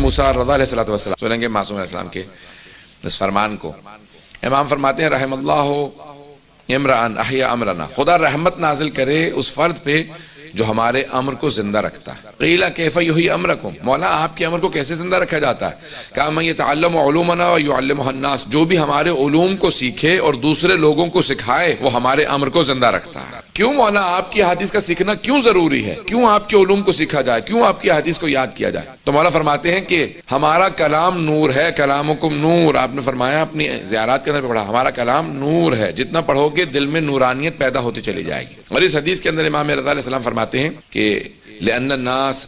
موسیٰ رضا علیہ السلام سنیں گے معصوم علیہ السلام کے اس فرمان کو. امام فرماتے ہیں رحم اللہ امرأن احیا امرنا، خدا رحمت نازل کرے اس فرد پہ جو ہمارے امر کو زندہ رکھتا ہے. قیل کیف یحیی امرکم، مولا آپ کے امر کو کیسے زندہ رکھا جاتا ہے؟ کہا من یتعلم علومنا ویعلمها الناس، جو بھی ہمارے علوم کو سیکھے اور دوسرے لوگوں کو سکھائے وہ ہمارے امر کو زندہ رکھتا ہے. کیوں مولا آپ کی حدیث کا سیکھنا کیوں ضروری ہے؟ کیوں آپ کے علوم کو سیکھا جائے؟ کیوں آپ کی حدیث کو یاد کیا جائے؟ تو مولا فرماتے ہیں کہ ہمارا کلام نور ہے، کلامکم نور. آپ نے فرمایا اپنی زیارات کے اندر پڑھا ہمارا کلام نور ہے، جتنا پڑھو گے دل میں نورانیت پیدا ہوتی چلی جائے گی. اور اس حدیث کے اندر امام رضا علیہ السلام فرماتے ہیں کہ لأن الناس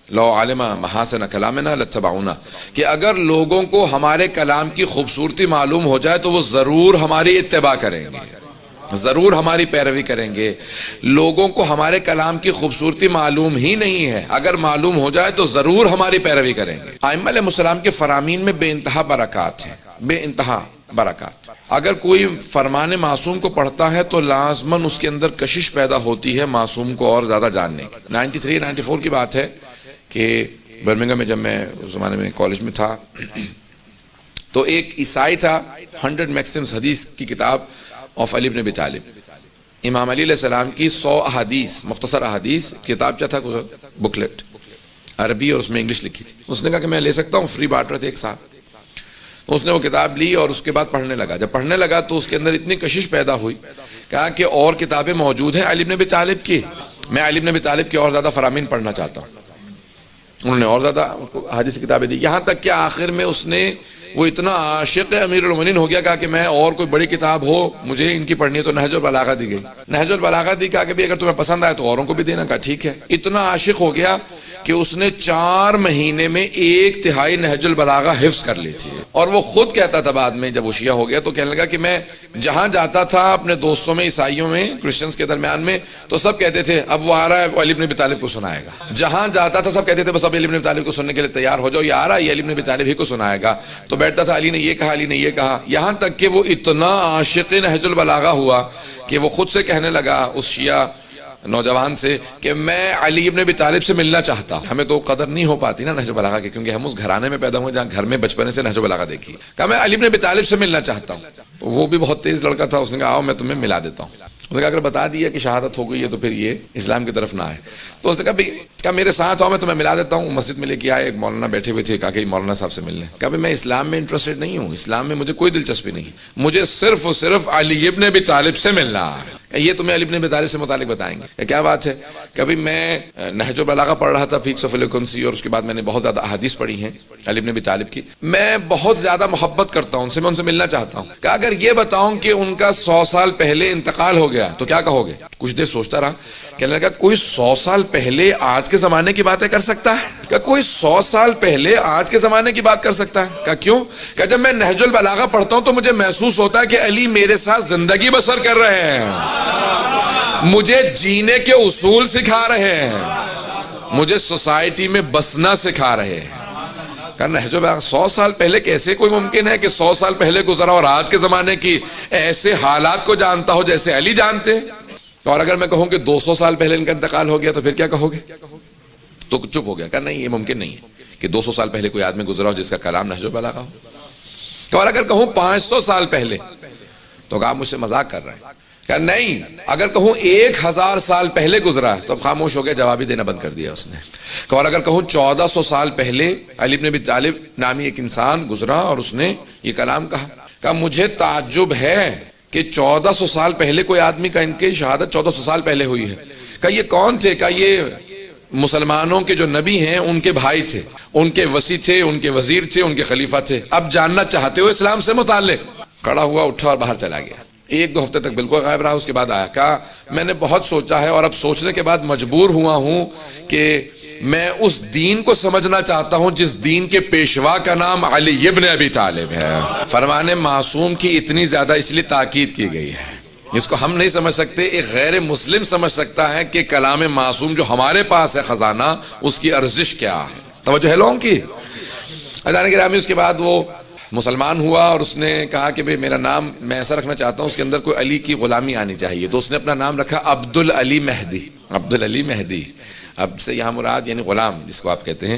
لو علم محاسن کلامنا لاتبعونا، کہ اگر لوگوں کو ہمارے کلام کی خوبصورتی معلوم ہو جائے تو وہ ضرور ہماری اتباع کریں گے، ضرور ہماری پیروی کریں گے. لوگوں کو ہمارے کلام کی خوبصورتی معلوم ہی نہیں ہے، اگر معلوم ہو جائے تو ضرور ہماری پیروی کریں گے. ائمہ علیہ السلام کے فرامین میں بے انتہا برکات ہیں، بے انتہا برکات. اگر کوئی فرمان معصوم کو پڑھتا ہے تو لازماً اس کے اندر کشش پیدا ہوتی ہے معصوم کو اور زیادہ جاننے کی. 93-94 کی بات ہے کہ برمنگھم میں جب میں اس زمانے میں کالج میں تھا تو ایک عیسائی تھا 100 میکسمز حدیث کی کتاب آف علی بن ابی طالب، امام علی علیہ السلام کی 100 احادیث، مختصر احادیث کتاب کیا تھا بکلیٹ عربی اور اس میں انگلش لکھی تھی. اس نے کہا کہ میں لے سکتا ہوں، فری بانٹ رہے تھے ایک صاحب. اس نے وہ کتاب لی اور اس کے بعد پڑھنے لگا. جب پڑھنے لگا تو اس کے اندر اتنی کشش پیدا ہوئی، کہا کہ اور کتابیں موجود ہیں علی بن ابی طالب کی، میں علی بن ابی طالب کی اور زیادہ فرامین پڑھنا چاہتا ہوں. انہوں نے اور زیادہ حدیث کی کتابیں دی، یہاں تک کہ آخر میں اس نے وہ اتنا عاشق امیر المومنین ہو گیا، کہا کہ میں اور کوئی بڑی کتاب ہو مجھے ان کی پڑھنی ہے تو نہج البلاغہ دی گئی. نہج البلاغہ دی، کہا کہ بھی اگر تمہیں پسند آئے تو اوروں کو بھی دینا. کہا ٹھیک ہے. اتنا عاشق ہو گیا کہ اس نے 4 مہینے میں 1/3 نہج البلاغہ حفظ کر لی تھی. اور وہ خود کہتا تھا بعد میں جب وہ شیعہ ہو گیا تو کہنے لگا کہ میں جہاں جاتا تھا اپنے دوستوں میں، عیسائیوں میں، کرسچنز کے درمیان میں، تو سب کہتے تھے اب وہ آ رہا ہے وہ علی بن ابی طالب کو سنائے گا. جہاں جاتا تھا سب کہتے تھے بس اب علی بن ابی طالب کو سننے کے لیے تیار ہو جاؤ، یہ آ رہا ہے یہ علی بن ابی طالب ہی کو سنائے گا. تو بیٹھتا تھا علی نے یہ کہا، علی نے یہ کہا، یہاں تک کہ وہ اتنا عاشق نہج البلاغہ ہوا کہ وہ خود سے کہنے لگا اس شیعہ نوجوان سے کہ میں علی ابن ابی طالب سے ملنا چاہتا ہوں. ہمیں تو قدر نہیں ہو پاتی نا نہج البلاغہ کی، کیونکہ ہم اس گھرانے میں پیدا ہوئے جہاں گھر میں بچپنے سے نہج البلاغہ دیکھی. کہا میں علی ابن ابی طالب سے ملنا چاہتا ہوں. وہ بھی بہت تیز لڑکا تھا، اس نے کہا آؤ میں تمہیں ملا دیتا ہوں. اس نے کہا اگر بتا دیا کہ شہادت ہو گئی ہے تو پھر یہ اسلام کی طرف نہ آئے. تو اس نے کہا میرے ساتھ آؤ میں تمہیں ملا دیتا ہوں. مسجد میں لے کے آئے، ایک مولانا بیٹھے ہوئے تھے، کہا کہ مولانا صاحب سے ملنے. کہا میں اسلام میں انٹرسٹڈ نہیں ہوں، اسلام میں مجھے کوئی دلچسپی نہیں، مجھے صرف اور صرف علی ابن ابی طالب سے ملنا ہے. یہ تمہیں علی ابن ابی طالب سے متعلق بتائیں گے. کیا بات ہے؟ کبھی میں نہج البلاغہ پڑھ رہا تھا فیکس آف الیکونسی، اور اس کے بعد میں نے بہت زیادہ احادیث پڑھی ہیں علی ابن ابی طالب کی. میں بہت زیادہ محبت کرتا ہوں ان سے، میں ان سے ملنا چاہتا ہوں. کہ اگر یہ بتاؤں کہ ان کا 100 سال پہلے انتقال ہو گیا تو کیا کہو گے؟ کچھ دیر سوچتا رہا، کہنے لگا کوئی 100 سال پہلے آج کے زمانے کی باتیں کر سکتا ہے؟ کہ کوئی 100 سال پہلے آج کے زمانے کی بات کر سکتا ہے؟ کہ کیوں؟ کہ جب میں نہج البلاغہ پڑھتا ہوں تو مجھے محسوس ہوتا ہے کہ علی میرے ساتھ زندگی بسر کر رہے ہیں، مجھے جینے کے اصول سکھا رہے ہیں، مجھے سوسائٹی میں بسنا سکھا رہے ہیں. نہج البلاغہ 100 سال پہلے کیسے کوئی ممکن ہے کہ 100 سال پہلے گزرا اور آج کے زمانے کی ایسے حالات کو جانتا ہو جیسے علی جانتے؟ اور اگر میں کہوں کہ 200 سال پہلے ان کا انتقال ہو گیا تو پھر کیا کہو گے؟ تو چپ ہو گیا کہ نہیں یہ ممکن نہیں ہے کہ 200 سال پہلے کوئی آدمی گزرا ہو جس کا کلام نہج البلاغہ ہو. اور اگر کہوں 500 سال پہلے تو کہا آپ مجھ سے مذاق کر رہے ہیں. کہ نہیں، اگر کہوں 1000 سال پہلے گزرا تو اب خاموش ہو گیا، جواب ہی دینا بند کر دیا اس نے. اور اگر کہوں 1400 سال پہلے علی بن ابی طالب نامی ایک انسان گزرا اور اس نے یہ کلام کہا، کہ مجھے تعجب ہے کہ 1400 سال پہلے کوئی آدمی کا ان کی شہادت 1400 سال پہلے ہوئی ہے. کہ یہ کون تھے؟ کہ یہ مسلمانوں کے جو نبی ہیں ان کے بھائی تھے، ان کے وصی تھے، ان کے وزیر تھے، ان کے خلیفہ تھے. اب جاننا چاہتے ہو اسلام سے متعلق؟ کھڑا ہوا، اٹھا اور باہر چلا گیا. 1-2 ہفتے تک بالکل غائب رہا. اس کے بعد آیا، کہا میں نے بہت سوچا ہے اور اب سوچنے کے بعد مجبور ہوا ہوں کہ میں اس دین کو سمجھنا چاہتا ہوں جس دین کے پیشوا کا نام علی ابن ابی طالب ہے. فرمان معصوم کی اتنی زیادہ اس لیے تاکید کی گئی ہے، جس کو ہم نہیں سمجھ سکتے ایک غیر مسلم سمجھ سکتا ہے کہ کلام معصوم جو ہمارے پاس ہے خزانہ، اس کی ارزش کیا ہے. توجہ ہے لوگوں کی؟ عزیزان گرامی، اس کے بعد وہ مسلمان ہوا اور اس نے کہا کہ بھئی میرا نام میں ایسا رکھنا چاہتا ہوں اس کے اندر کوئی علی کی غلامی آنی چاہیے. تو اس نے اپنا نام رکھا عبدالعلی مہدی. عبدالعلی مہدی، اب سے یہاں مراد یعنی غلام جس کو آپ کہتے ہیں.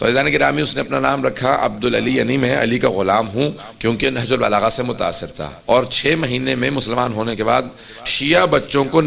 تو عزیزان گرامی اس نے اپنا نام رکھا عبدالعلی، یعنی میں علی کا غلام ہوں، کیونکہ نہج البلاغہ سے متاثر تھا، اور 6 مہینے میں مسلمان ہونے کے بعد شیعہ بچوں کو